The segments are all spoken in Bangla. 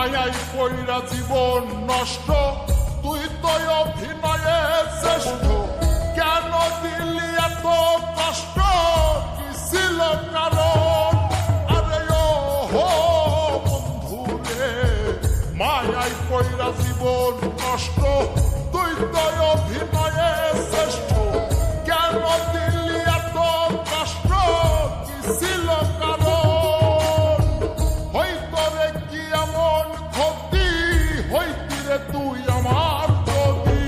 মায়াই পইরা জীবন নষ্ট, তুই তো অভিনয়ে শ্রেষ্ঠ। কেন দিলি এত কষ্ট, কি ছিল কারণ? আরে ও হো বন্ধু রে, মায়াই পইরা জীবন নষ্ট, তুই তো অভিনয়ে শ্রেষ্ঠ। কেন দিলি এত কষ্ট, কি ছিল কারণ? হইতো রে কি এমন ক্ষতি, হইতি রে তুই আমার যদি।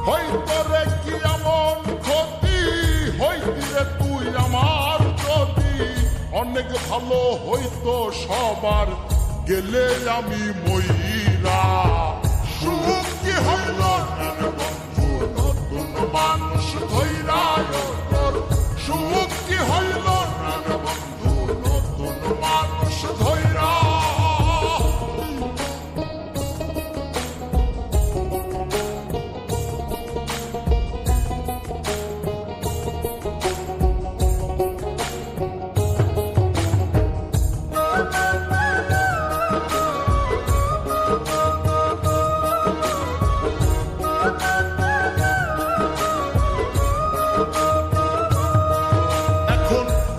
হইতো রে কি এমন ক্ষতি, হইতি রে তুই আমার যদি। অনেক ভালো হইতো সবার, গেলে আমি ময়রা। সুখ কি হইল বন্ধু, নতুন মানুষ ধৈরা তোর। সুখ কি হইল বন্ধু, নতুন মানুষ ধৈরা।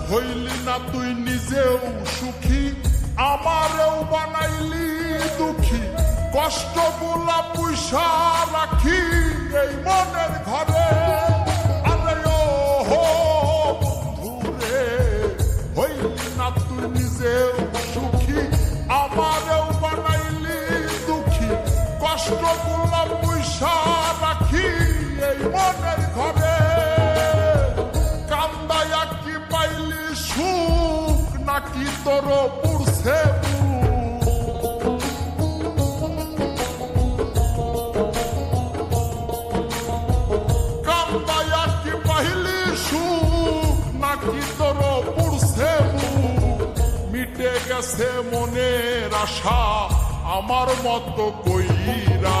হইলি না তুই নিজেও সুখী, আমারেও বানাইলি দুঃখী। কষ্টগুলা পুইসা রাখি এই মনের ঘরে। আরে ও হো বন্ধু রে, হইলি না তুই নিজেও সুখী, আমারেও বানাইলি দুঃখী। কষ্টগুলা পুইসা রাখি এই মনের ঘরে। কান্দায়া কি পাইলি সুখ, নাকি তোর পুরছে কান্দায়া কি পাইলি সুখ, নাকি তোর পুরছে মিটে গেছে মনের আশা আমার মতো কইরা।